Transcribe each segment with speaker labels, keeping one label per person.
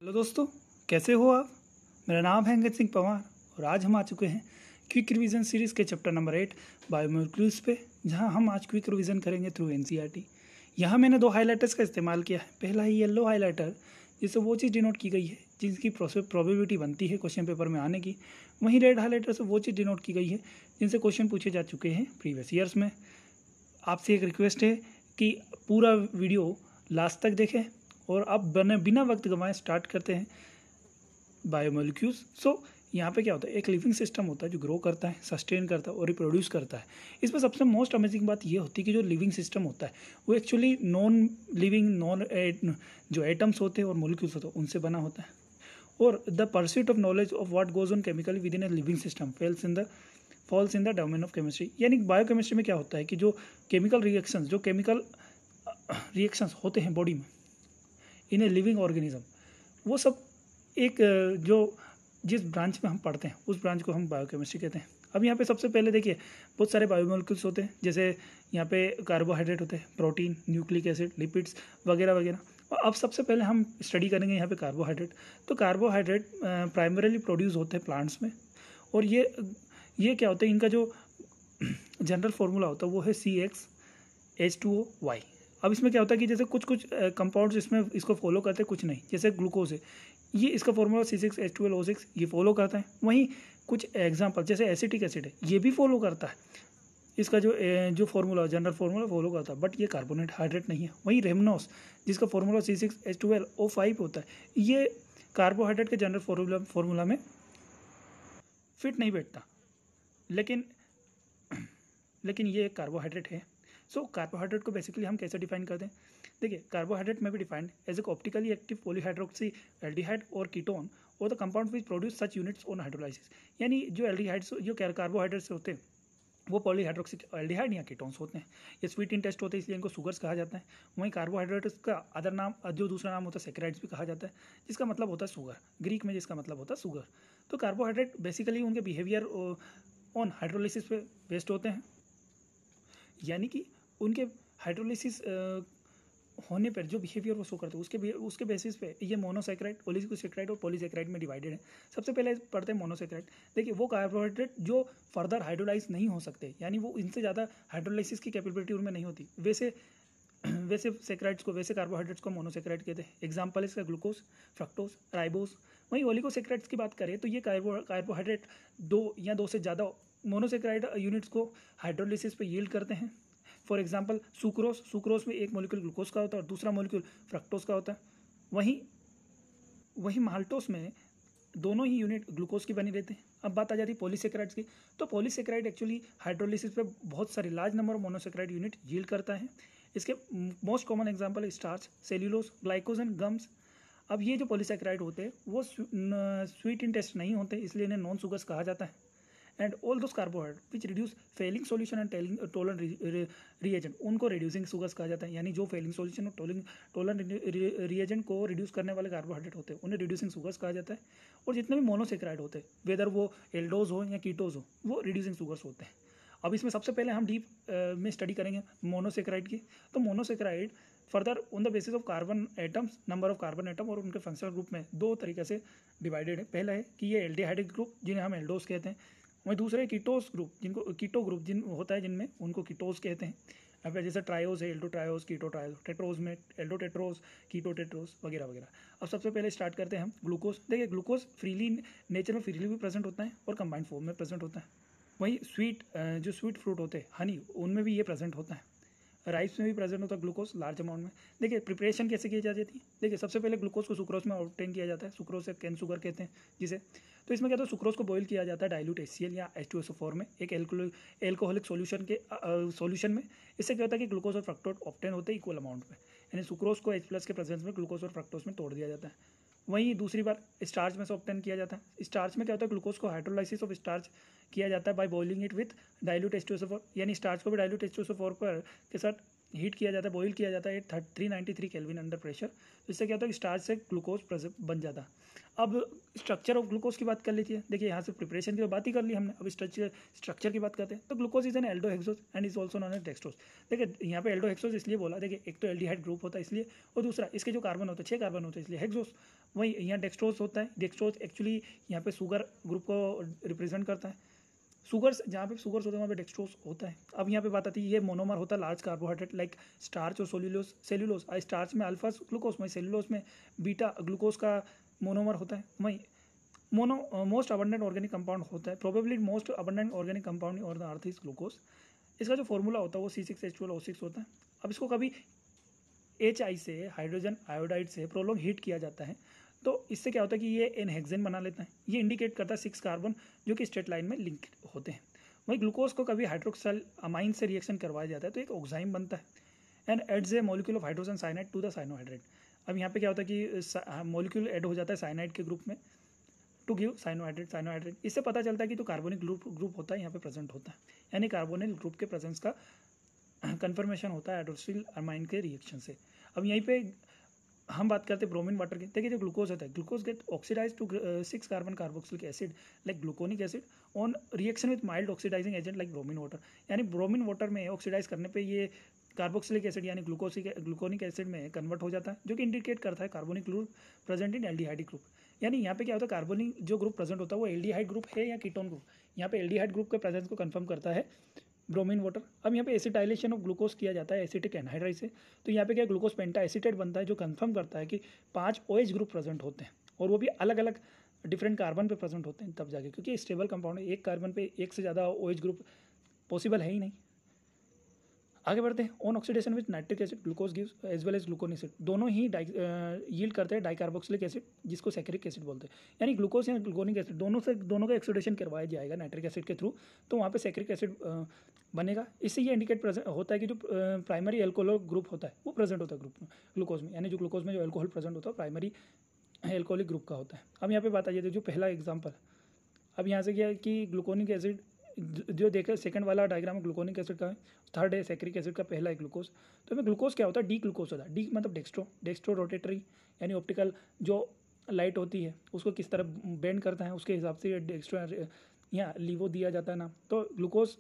Speaker 1: Hello दोस्तों, कैसे हो आप। मेरा नाम है अंगद सिंह पवार और आज हम आ चुके हैं क्विक रिवीजन सीरीज़ के चैप्टर नंबर 8 बायोमोलिक्यूल्स पे, जहां हम आज क्विक रिवीजन करेंगे थ्रू एनसीईआरटी। यहाँ मैंने दो हाइलाइटर्स का इस्तेमाल किया है। पहला है येलो हाइलाइटर, जिससे वो चीज़ डिनोट की गई है जिसकी प्रोबेबिलिटी बनती है क्वेश्चन पेपर में आने की। वहीं रेड हाइलाइटर से वो चीज़ डिनोट की गई है जिनसे क्वेश्चन पूछे जा चुके हैं प्रीवियस ईयर्स में। आपसे एक रिक्वेस्ट है कि पूरा वीडियो लास्ट तक देखें और अब बिना वक्त गंवाए स्टार्ट करते हैं बायोमोलिक्यूल्स। यहाँ पे क्या होता है, एक लिविंग सिस्टम होता है जो ग्रो करता है, सस्टेन करता है और रिप्रोड्यूस करता है। इसमें सबसे मोस्ट अमेजिंग बात ये होती है कि जो लिविंग सिस्टम होता है वो एक्चुअली नॉन लिविंग जो एटम्स होते हैं और मोलिक्यूल्स होते हैं उनसे बना होता है। और the pursuit of knowledge of what goes on chemically with in a living system falls in the domain of chemistry. यानी बायोकेमिस्ट्री में क्या होता है कि जो केमिकल रिएक्शंस होते हैं बॉडी में इन ए लिविंग ऑर्गेनिज्म, वो सब एक जो जिस ब्रांच में हम पढ़ते हैं उस ब्रांच को हम बायोकेमिस्ट्री कहते हैं। अब यहाँ पे सबसे पहले देखिए बहुत सारे बायोमोलिक्यूल्स होते हैं, जैसे यहाँ पे कार्बोहाइड्रेट होते हैं, प्रोटीन, न्यूक्लिक एसिड, लिपिड्स वगैरह वगैरह। और अब सबसे पहले हम स्टडी करेंगे यहाँ पे कार्बोहाइड्रेट। तो कार्बोहाइड्रेट प्राइमरीली प्रोड्यूस होते हैं प्लांट्स में, और ये क्या होता है, इनका जो जनरल फार्मूला होता है वो है CXH2O। अब इसमें क्या होता है कि जैसे कुछ कंपाउंड्स इसमें इसको फॉलो करते हैं, कुछ नहीं। जैसे ग्लूकोज है, ये इसका फॉर्मूला C6H12O6 ये फॉलो करता है। वहीं कुछ एग्जांपल जैसे एसिटिक एसिड है, ये भी फॉलो करता है, इसका जो फार्मूला जनरल फार्मूला फॉलो करता है, बट ये कार्बोनेट हाइड्रेट नहीं है। वहीं रेमनोस, जिसका फार्मूला C6H12O5 होता है, ये कार्बोहाइड्रेट के जनरल फार्मूला में फिट नहीं बैठता, लेकिन ये एक कार्बोहाइड्रेट है। कार्बोहाइड्रेट को बेसिकली हम कैसे डिफाइन करते हैं, देखिए कार्बोहाइड्रेट में भी defined as a optically active polyhydroxy aldehyde और कीटोन और the compound which produce such units on hydrolysis. यानी जो एल्डिहाइड्स जो कार्बोहाइड्रेट्स होते हैं वो पॉलीहाइड्रोक्सी एल्डिहाइड या कीटोन्स होते हैं। ये स्वीट इन टेस्ट होते हैं, इसलिए इनको शुगर्स कहा जाता है। वहीं कार्बोहाइड्रेट्स का अदर नाम, जो दूसरा नाम होता है, सैकराइड्स भी कहा जाता है, जिसका मतलब होता है शुगर, ग्रीक में जिसका मतलब होता है शुगर। तो कार्बोहाइड्रेट बेसिकली उनके बिहेवियर ऑन हाइड्रोलाइसिस पे बेस्ड होते हैं, यानी कि उनके हाइड्रोलाइसिस होने पर जो बिहेवियर वो शो करते हैं उसके बेसिस पे ये मोनोसैकेराइड, ओलिगोसैकेराइड और पॉलीसैकेराइड में डिवाइडेड है। सबसे पहले पढ़ते हैं मोनोसैकेराइड। देखिए वो कार्बोहाइड्रेट जो फर्दर हाइड्रोलाइज नहीं हो सकते, यानी वो इनसे ज़्यादा हाइड्रोलाइसिस की कैपेबिलिटी उनमें नहीं होती, वैसे सैकेराइड्स को, वैसे कार्बोहाइड्रेट्स को मोनोसैकेराइड कहते हैं। एग्जाम्पल इसका ग्लूकोज, फ्रक्टोज, राइबोज। वहीं ओलिगोसैकेराइड्स की बात करें तो ये कार्बोहाइड्रेट दो से ज़्यादा मोनोसैकेराइड यूनिट्स को हाइड्रोलाइसिस पे यील्ड करते हैं। फॉर एग्जांपल सुक्रोज में एक मॉलिक्यूल ग्लूकोज का होता है और दूसरा मॉलिक्यूल फ्रक्टोज का होता है। वहीं माल्टोस में दोनों ही यूनिट ग्लूकोज की बनी रहते हैं। अब बात आ जाती है पॉलीसैकेराइड्स की। तो पॉलीसैकेराइड एक्चुअली हाइड्रोलाइसिस पे बहुत सारे large number of monosaccharide unit yield करता है। इसके मोस्ट कॉमन एग्जांपल है स्टार्च, सेल्यूलोज, ग्लाइकोजन, गम्स। अब ये जो पॉलीसैकेराइड होते हैं वो स्वीट इन टेस्ट नहीं होते, इसलिए इन्हें नॉन शुगर्स कहा जाता है। And all those carbohydrate which reduce Fehling solution and Tollens reagent, उनको रिड्यूसिंग शुगर्स कहा जाता है। यानी जो फेलिंग सॉल्यूशन और टोलरेंट रिएजेंट को रिड्यूस करने वाले कार्बोहाइड्रेट होते हैं उन्हें रिड्यूसिंग शुगर्स कहा जाता है। और जितने भी मोनोसैकेराइड होते हैं, वेदर वो एल्डोज हो या कीटोज हो, वो रिड्यूसिंग शुगर्स होते हैं। अब इसमें सबसे पहले हम डीप में स्टडी करेंगे मोनोसैकेराइड की। तो monosaccharide further on the basis of carbon atoms, number of carbon atom और उनके फंक्शनल ग्रुप में दो तरीके से डिवाइडेड है। पहला है कि ये एल्डिहाइडिक ग्रुप, जिन्हें हम एल्डोज कहते हैं। वहीं दूसरे कीटोस ग्रुप, जिनको कीटो ग्रुप होता है, जिनमें उनको कीटोस कहते हैं। अब जैसे ट्रायोज है, एल्डो ट्रायोज, कीटो ट्रायोज, टेट्रोज में एल्डो टेट्रोज, कीटो टेट्रोज वगैरह वगैरह। अब सबसे पहले स्टार्ट करते हैं हम ग्लूकोज। देखिए ग्लूकोज फ्रीली नेचर में फ्रीली भी प्रेजेंट होता है और कंबाइंड फॉर्म में प्रेजेंट होता है। वहीं जो स्वीट फ्रूट होते हैं, हनी, उनमें भी ये प्रेजेंट होता है। राइस में भी प्रेजेंट होता है ग्लूकोज लार्ज अमाउंट में। देखिए प्रिपरेशन कैसे की जाती है। देखिए सबसे पहले ग्लूकोज को सुक्रोज में ऑब्टेन किया जाता है। सुक्रोज से कैन शुगर कहते हैं जिसे। तो इसमें क्या होता है, सुक्रोज को बॉईल किया जाता है डाइल्यूट HCl या H2SO4 में, एक एल्कोहलिक सॉल्यूशन में। इससे क्या होता है कि ग्लूकोज और फ्रक्टोज ऑब्टेन होते हैं इक्वल अमाउंट में, यानी सुक्रोज को H+ के प्रेजेंस में ग्लूकोज और फ्रक्टोज में तोड़ दिया जाता है। वहीं दूसरी बार स्टार्च में से ऑब्टेन किया जाता है। स्टार्च में क्या होता है, ग्लूकोज को हाइड्रोलाइसिस ऑफ स्टार्च किया जाता है by boiling it with dilute H2SO4, यानी स्टार्च को भी डाइल्यूट H2SO4 पर के साथ हीट किया जाता है, बॉईल किया जाता है 393 केल्विन अंडर प्रेशर। तो इससे क्या होता है कि स्टार्च से ग्लूकोज बन जाता है। अब स्ट्रक्चर ऑफ ग्लूकोज की बात कर लीजिए। देखिए यहाँ से प्रिपरेशन की तो बात ही कर ली हमने, अब स्ट्रक्चर की बात करते हैं। तो glucose is an aldohexose and is also known as dextrose. देखिए यहाँ पे एल्डोहेक्सोज इसलिए बोला, देखिए एक तो एल्डिहाइड ग्रुप होता है इसलिए, और दूसरा इसके जो कार्बन होते हैं 6 कार्बन होते हैं इसलिए हेक्सोज। वही यहाँ डेक्सट्रोज होता है। डेक्सट्रोज एक्चुअली यहाँ पे शुगर ग्रुप को रिप्रेजेंट करता है। शुगर्स जहाँ पे शुगर्स होते हैं वहाँ पे डेक्सट्रोज होता है। अब यहाँ पे बात आती है, ये मोनोमर होता है लार्ज कार्बोहाइड्रेट लाइक स्टार्च और सेल्यूलोज। स्टार्च में अल्फा ग्लूकोज, वहीं सेल्यूलोज में बीटा ग्लूकोज का मोनोमर होता है। वहीं मोस्ट अबंडेंट ऑर्गेनिक कंपाउंड होता है, probably most abundant organic compound और द अर्थ इज ग्लूकोज। इसका जो फॉर्मूला होता है वो C6H12O6 होता है। अब इसको कभी HI से, हाइड्रोजन आयोडाइड से प्रोलॉन्ग हीट किया जाता है, तो इससे क्या होता है कि ये एन हेक्सेन बना लेता है। ये इंडिकेट करता है 6 कार्बन जो कि स्ट्रेट लाइन में लिंक होते हैं। वहीं ग्लूकोज को कभी हाइड्रोक्साइल अमाइन से रिएक्शन करवाया जाता है तो एक ऑक्साइम बनता है and adds a molecule of hydrogen cyanide to the cyanohydrate. अब यहाँ पे क्या होता है कि मॉलिक्यूल ऐड हो जाता है साइनाइड के ग्रुप में टू गिव साइनोहाइड्रेट। इससे पता चलता है कि जो कार्बोनिक ग्रुप होता है यहाँ पे प्रेजेंट होता है, यानी कार्बोनिल ग्रुप के प्रेजेंस का कन्फर्मेशन होता है हाइड्रोक्सिल अमाइन के रिएक्शन से। अब यहीं पे हम बात करते हैं ब्रोमीन वाटर की। देखिए जो ग्लूकोज होता है, glucose get oxidise to 6 carbon carboxylic acid like gluconic acid on reaction with mild oxidising agent like bromine water. यानी ब्रोमीन वाटर में ऑक्सीडाइज करने पे ये कार्बोक्सिलिक एसिड यानी ग्लूकोनिक एसिड में कन्वर्ट हो जाता है, जो कि इंडिकेट करता है carbonic group present in aldehyde group. यानी यहाँ पे क्या होता है, कार्बोनिक जो ग्रुप प्रेजेंट होता है वो एल्डिहाइड ग्रुप है या कीटोन ग्रुप। यहाँ पे एल्डिहाइड ग्रुप के प्रेजेंस को कंफर्म करता है ब्रोमीन वाटर। अब यहाँ पे एसिटाइलेशन ऑफ ग्लूकोज किया जाता है एसिटिक एनहाइड्राइड से, तो यहाँ पे क्या ग्लूकोज पेंटा एसिटेट बनता है जो कंफर्म करता है कि 5 OH ग्रुप प्रेजेंट होते हैं, और वो भी अलग अलग डिफरेंट कार्बन पे प्रेजेंट होते हैं तब जाके, क्योंकि स्टेबल कंपाउंड है, एक कार्बन पे एक से ज़्यादा OH ग्रुप पॉसिबल है ही नहीं। आगे बढ़ते हैं। On oxidation with nitric acid glucose gives as well as glucon acid, दोनों ही यील्ड करते हैं डाइकार्बोक्सिलिक एसिड जिसको सैकरिक एसिड बोलते हैं। यानी ग्लूकोज या ग्लूकोनिक एसिड दोनों का ऑक्सीडेशन करवाया जाएगा नाइट्रिक एसिड के थ्रू, तो वहाँ पे सैकरिक एसिड बनेगा। इससे ये इंडिकेट होता है कि जो प्राइमरी एल्कोहल ग्रुप होता है वो प्रेजेंट होता है ग्रुप में ग्लूकोज में, यानी जो ग्लूकोज में जो एल्कोहल प्रेजेंट होता है प्राइमरी एल्कोहलिक ग्रुप का होता है। अब यहाँ पे बात आ जाती है जो पहला एग्जाम्पल। अब यहाँ से क्या है कि ग्लूकोनिक एसिड जो देखे सेकंड वाला डायग्राम में ग्लूकोनिक एसिड का है, थर्ड है सैकरिक एसिड का, पहला है ग्लूकोज। तो इसमें ग्लूकोज क्या होता है, डी ग्लूकोज होता है। डी मतलब डेक्स्ट्रो रोटेटरी, यानी ऑप्टिकल जो लाइट होती है उसको किस तरह बेंड करता है उसके हिसाब से डेक्स्ट्रो यहाँ लीवो दिया जाता है नाम। तो ग्लूकोज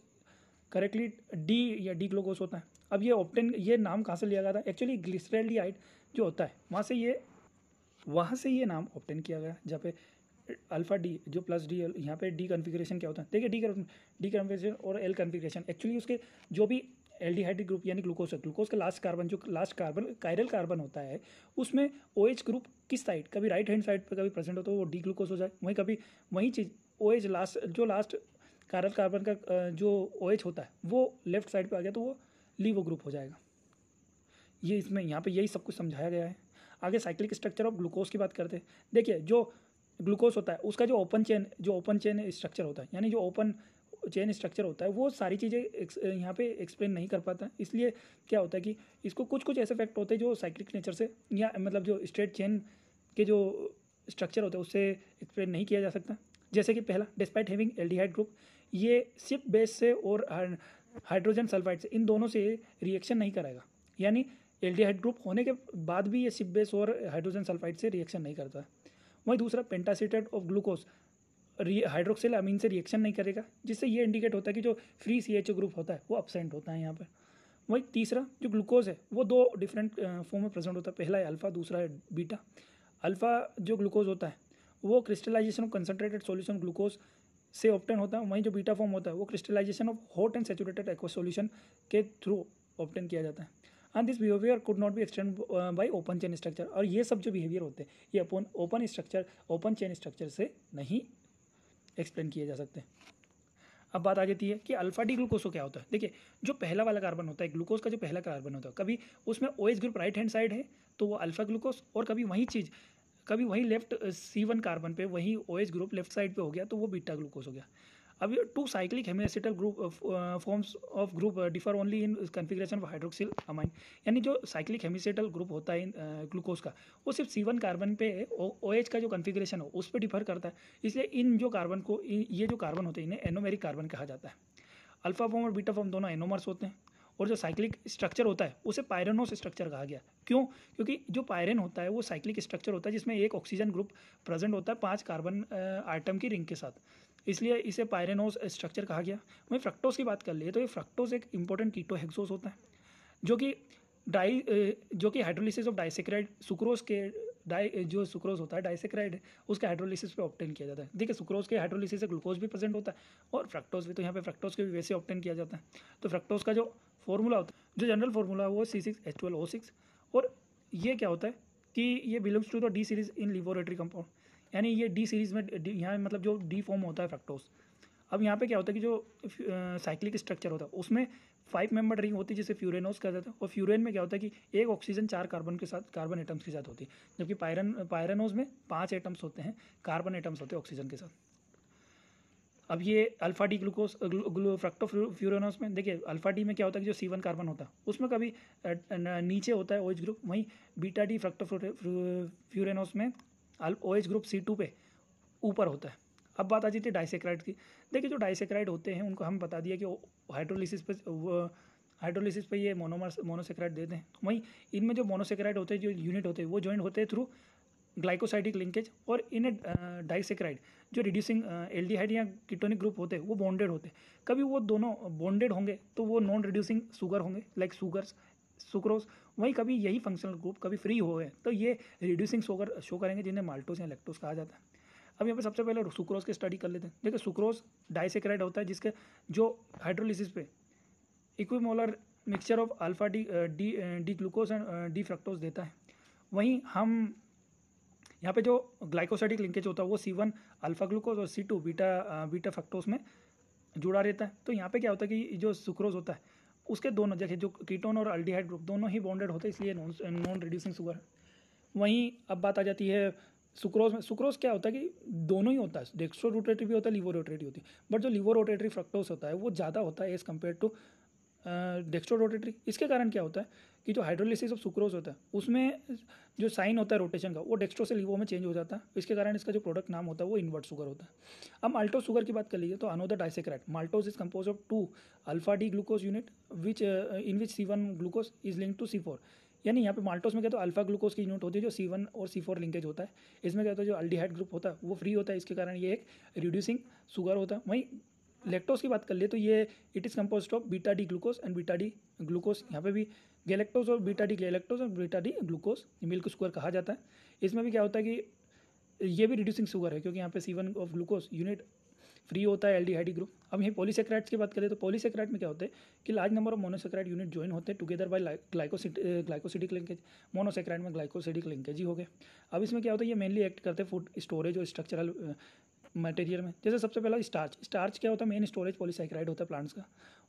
Speaker 1: करेक्टली डी या डी ग्लूकोज होता है। अब ये ऑप्टेन ये नाम कहाँ से लिया गया था, एक्चुअली ग्लिसरैल्डिहाइड जो होता है वहाँ से ये नाम ऑप्टेन किया गया, जहाँ पे अल्फा डी जो प्लस डी, यहाँ पे डी कन्फिग्रेशन क्या होता है, देखिए डी कन्फिग्रेशन और एल कन्फिग्रेशन एक्चुअली उसके जो भी एल्डिहाइड ग्रुप यानी ग्लूकोज है, ग्लूकोज का लास्ट कार्बन कायरल कार्बन होता है उसमें OH ग्रुप किस साइड, कभी राइट हैंड साइड पर कभी प्रेजेंट होता है वो डी ग्लूकोज हो जाए, वहीं कभी वही चीज़ OH लास्ट कायरल कार्बन का जो OH होता है वो लेफ्ट साइड पर आ गया तो वो लीवो ग्रुप हो जाएगा। ये इसमें यहाँ पे यही सब कुछ समझाया गया है। आगे साइक्लिक स्ट्रक्चर ऑफ ग्लूकोज की बात करते हैं। देखिए जो ग्लूकोज होता है उसका जो ओपन चेन स्ट्रक्चर होता है, यानी जो ओपन चेन स्ट्रक्चर होता है वो सारी चीज़ें यहाँ पे एक्सप्लेन नहीं कर पाता, इसलिए क्या होता है कि इसको कुछ ऐसे फैक्ट होते हैं जो साइक्लिक नेचर से या मतलब जो स्ट्रेट चेन के जो स्ट्रक्चर होते हैं उससे एक्सप्लेन नहीं किया जा सकता। जैसे कि पहला, डिस्पाइट हैविंग एल्डिहाइड ग्रुप, ये सिर्फ बेस से और हाइड्रोजन सल्फाइड से इन दोनों से रिएक्शन नहीं कराएगा, यानी एल्डिहाइड ग्रुप होने के बाद भी ये सिर्फ बेस और हाइड्रोजन सल्फाइड से रिएक्शन नहीं करता। वहीं दूसरा, पेंटासीटेट ऑफ ग्लूकोज हाइड्रोक्सिल अमीन से रिएक्शन नहीं करेगा, जिससे ये इंडिकेट होता है कि जो फ्री CHO ग्रुप होता है वो अपसेंट होता है यहाँ पर। वहीं तीसरा, जो ग्लूकोज है वो 2 डिफरेंट फॉर्म में प्रेजेंट होता है, पहला है अल्फा, दूसरा है बीटा। अल्फा जो ग्लूकोज होता है वो crystallisation of concentrated solution glucose से ऑप्टेन होता है, वहीं जो बीटा फॉर्म होता है वो crystallisation of hot and saturated aqua solution के थ्रू ऑप्टेन किया जाता है। And this behaviour could not be extend by open chain structure, और ये सब जो बिहेवियर होते हैं ये ओपन चेन स्ट्रक्चर से नहीं एक्सप्लेन किए जा सकते। अब बात आ जाती है कि अल्फा डी ग्लूकोज क्या होता है। देखिए जो पहला वाला कार्बन होता है ग्लूकोज का, जो पहला कार्बन होता है कभी उसमें OH group right hand side है तो वो अल्फा ग्लूकोज, और कभी वही लेफ्ट C1 कार्बन पे वही OH ग्रुप लेफ्ट साइड पे हो गया तो वो बीटा ग्लूकोज हो गया। अब 2 cyclic hemiacetal group forms of group differ only in configuration of hydroxyl amine, यानी जो साइक्लिक हेमिएसिटल ग्रुप होता है ग्लूकोज का वो सिर्फ C1 कार्बन पे OH का जो कन्फिग्रेशन हो उस पर डिफर करता है, इसलिए इन जो कार्बन को ये जो कार्बन होते हैं इन्हें एनोमेरिक कार्बन कहा जाता है। अल्फा फॉर्म और बीटा फॉर्म दोनों एनोमर्स होते हैं, और जो साइक्लिक स्ट्रक्चर होता है उसे पायरेनोस स्ट्रक्चर कहा गया। क्यों? क्योंकि जो पायरेन होता है वो साइक्लिक स्ट्रक्चर होता है जिसमें एक ऑक्सीजन ग्रुप प्रेजेंट होता है 5 कार्बन आइटम की रिंग के साथ, इसलिए इसे पायरेनोस स्ट्रक्चर कहा गया। वहीं फ्रक्टोज की बात कर लिए तो ये फ्रक्टोज एक इंपॉर्टेंट कीटोहेक्सोज होता है जो कि हाइड्रोलिसिस ऑफ डाइसेक्राइड सुक्रोज के जो सुक्रोज होता है डाइसेक्राइड है उसके हाइड्रोलिसिस पे ऑब्टेन किया जाता है। देखिए सुक्रोज के हाइड्रोलिसिस से ग्लूकोज भी प्रेजेंट होता है और फ्रक्टोज भी, तो यहाँ पे फ्रक्टोज के भी वैसे ऑब्टेन किया जाता है। तो फ्रक्टोज का जो फॉर्मूला होता है, जो जनरल फॉर्मूला है वो C6H12O6, और ये क्या होता है कि ये belongs to the D series in laboratory compound, यानी ये डी सीरीज में यहाँ मतलब जो डी फॉर्म होता है फ्रक्टोज। अब यहाँ पे क्या होता है कि जो साइक्लिक स्ट्रक्चर होता है उसमें 5 मेंबर रिंग होती है जिसे फ्यूरेनोस कहा जाता है, और फ्यूरेन में क्या होता है कि एक ऑक्सीजन 4 कार्बन एटम्स के साथ होती है, जबकि पायरेनोज में 5 एटम्स होते हैं, कार्बन एटम्स होते हैं ऑक्सीजन के साथ। अब ये अल्फा डी ग्लूकोज फ्रक्टोफ्यूरेनोस में देखिए अल्फा डी में क्या होता है कि जो C1 कार्बन होता है उसमें कभी नीचे होता है OH ग्रुप, वहीं बीटा डी फ्रक्टोफ्यूरेनोस में OH ग्रुप C2 पे ऊपर होता है। अब बात आ जाती है डाइसेक्राइड की। देखिए जो डाइसेक्राइड होते हैं उनको हम बता दिया कि हाइड्रोलिसिस पे ये मोनोसेक्राइड देते हैं, वहीं इनमें जो मोनोसेक्राइड होते हैं जो यूनिट होते हैं वो जॉइंट होते हैं थ्रू ग्लाइकोसाइडिक लिंकेज, और इन डाइसेक्राइड जो रिड्यूसिंग एल्डिहाइड या कीटोनिक ग्रुप होते हैं वो बॉन्डेड होते हैं। कभी वो दोनों बॉन्डेड होंगे तो वो नॉन रिड्यूसिंग शुगर होंगे लाइक सुक्रोज, वहीं कभी यही फंक्शनल ग्रुप कभी फ्री हो गए तो ये रिड्यूसिंग शुगर शो करेंगे जिन्हें माल्टोज या लैक्टोज कहा जाता है। अब यहाँ पे सबसे पहले सुक्रोज की स्टडी कर लेते हैं। देखिए सुक्रोज डाइसेक्राइड होता है जिसके जो हाइड्रोलिसिस पे equimolar mixture of alpha D glucose and D fructose देता है। वहीं हम यहाँ पे जो ग्लाइकोसाइडिक लिंकेज होता है वो C1 अल्फा ग्लूकोज और C2 बीटा फ्रक्टोज में जुड़ा रहता है। तो यहाँ पे क्या होता है कि जो सुक्रोज होता है उसके दोनों जगह जो कीटोन और अल्डिहाइड ग्रुप दोनों ही बॉन्डेड होते हैं, इसलिए नॉन रिड्यूसिंग शुगर है। वहीं अब बात आ जाती है सुक्रोज में। सुक्रोज क्या होता है कि दोनों ही होता है, डेक्स्ट्रो रोटेटरी भी होता है, लिवो रोटेटरी होती है, बट जो लिवो रोटेटरी फ्रक्टोज होता है वो ज़्यादा होता है as compare to dextro rotatory. इसके कारण क्या होता है कि जो हाइड्रोलिसिस ऑफ सुक्रोज होता है उसमें जो साइन होता है रोटेशन का वो डेक्स्ट्रो से लिवो में चेंज हो जाता है, इसके कारण इसका जो प्रोडक्ट नाम होता है वो इन्वर्ट शुगर होता है। अब माल्टोज शुगर की बात कर लीजिए तो another disaccharide maltose is compose of 2 alpha D glucose unit in which C1 glucose is link to C4, यानी यहाँ पे माल्टोज में क्या तो अल्फा ग्लूकोज की यूनिट होती है जो C1 और C4 लिंकेज होता है। इसमें क्या होता है जो अल्डिहाइड ग्रुप होता है वो फ्री होता है, इसके कारण ये एक रिड्यूसिंग शुगर होता है। वहीं लैक्टोज की बात कर लिए तो ये it is composed of beta D glucose and beta D glucose, यहाँ पे भी गैलेक्टोज और बीटा डी गैलेक्टोज और beta D glucose milk sugar कहा जाता है। इसमें भी क्या होता है कि ये भी रिड्यूसिंग शुगर है क्योंकि यहाँ पे C1 of glucose unit free होता है एल्डिहाइड ग्रुप। अब यहीं पॉलीसेक्राइड्स की बात करें तो पॉलीसेक्राइड में क्या होता है कि large number of monosaccharide unit join होते हैं together by glycosidic linkage. Monosaccharide में ग्लाइकोसिडिक लिंकेज ही हो गए। अब इसमें क्या होता है ये मेनली एक्ट करते हैं फूड स्टोरेज और स्ट्रक्चरल मटेरियल में। जैसे सबसे पहला स्टार्च क्या होता है मेन स्टोरेज पॉलीसेक्राइड होता है प्लांट्स का,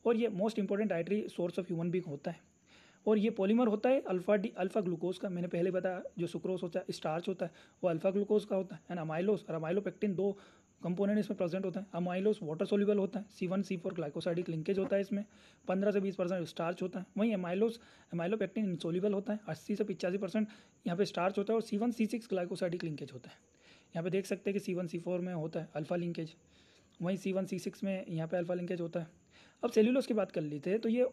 Speaker 1: और ये most important dietary source of human being होता है। और ये पॉलीमर होता है अल्फा ग्लूकोज का, मैंने पहले बताया जो सुक्रोज होता है स्टार्च होता है वो अल्फा ग्लूकोज का होता है, एंड अमाइलोज और अमाइलोपेक्टिन 2 कंपोनेंट इसमें प्रेजेंट होता है। अमाइलोज वाटर सोल्यूबल होता है, C1 C4 ग्लाइकोसाइडिक लिंकेज होता है, इसमें 15 से 20% स्टार्च होता है। वहीं अमाइलोपेक्टिन इंसोल्यूबल होता है, 80 से 85% यहाँ पे स्टार्च होता है, और C1 C6 ग्लाइकोसाइडिक लिंकेज होता है। यहाँ पे देख सकते हैं कि C1 C4 में होता है अल्फा लिंकेज, वहीं C1 C6 में यहाँ पे अल्फा लिंकेज होता है। अब सेल्यूलोज की बात कर लेते हैं तो ये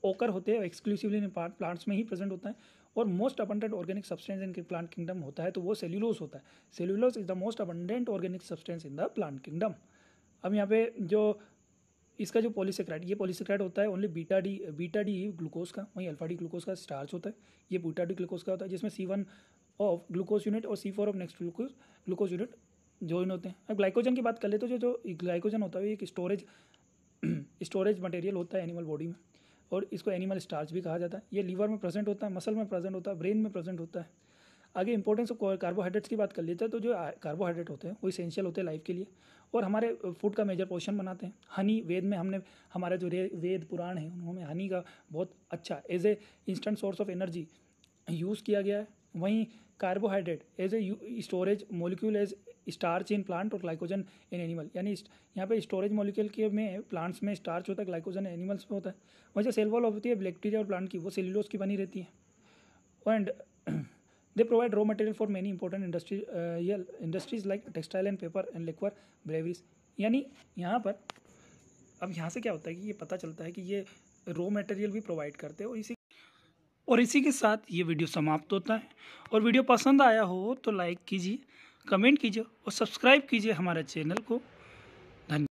Speaker 1: ओकर होते हैं, एक्सक्लूसिवली प्लांट्स में ही प्रेजेंट होता है, और most abundant organic substance in plant kingdom होता है तो वो सेल्यूलोज होता है। Cellulose is the most abundant organic substance in the plant kingdom. अब यहाँ पे जो इसका जो पॉलीसेक्राइड, ये पॉलीसेक्राइड होता है ओनली बीटा डी ग्लूकोज का, वहीं अल्फा डी ग्लूकोज का स्टार्च होता है, ये बीटा डी ग्लूकोज का होता है, जिसमें C1 ऑफ ग्लूकोज यूनिट और C4 of next glucose unit join होते हैं। अब ग्लाइकोजन की बात कर ले तो जो ग्लाइकोजन होता है एक स्टोरेज मटेरियल होता है एनिमल बॉडी में, और इसको एनिमल स्टार्च भी कहा जाता है। ये लीवर में प्रेजेंट होता है, मसल में प्रेजेंट होता है, ब्रेन में प्रेजेंट होता है। आगे इंपॉर्टेंस ऑफ कार्बोहाइड्रेट्स की बात कर लेते हैं तो जो कार्बोहाइड्रेट होते हैं वो इसेंशियल होते हैं लाइफ के लिए और हमारे फूड का मेजर पोर्शन बनाते हैं। हनी वेद में हमने हमारा जो वेद पुराण है उन्होंने हनी का बहुत अच्छा as a instant source of energy use किया गया है। वहीं carbohydrate as a storage molecule as starch in plant और ग्लाइकोजन इन एनिमल, यानी यहाँ पे स्टोरेज मॉलिक्यूल के में प्लांट्स में स्टार्च होता है, ग्लाइकोजन एनिमल्स में होता है। वहीं जो सेल वॉल होती है बैक्टीरिया और प्लांट की वो सेल्यूलोज की बनी रहती है। And they provide raw material for many important industries like textile and paper and liquor breweries. यानी यहाँ पर अब यहाँ से क्या होता है कि ये पता चलता है कि ये रॉ मटेरियल भी प्रोवाइड करते हैं। और इसी के साथ ये वीडियो समाप्त होता है। और वीडियो पसंद आया हो तो लाइक कीजिए, कमेंट कीजिए और सब्सक्राइब कीजिए हमारे चैनल को।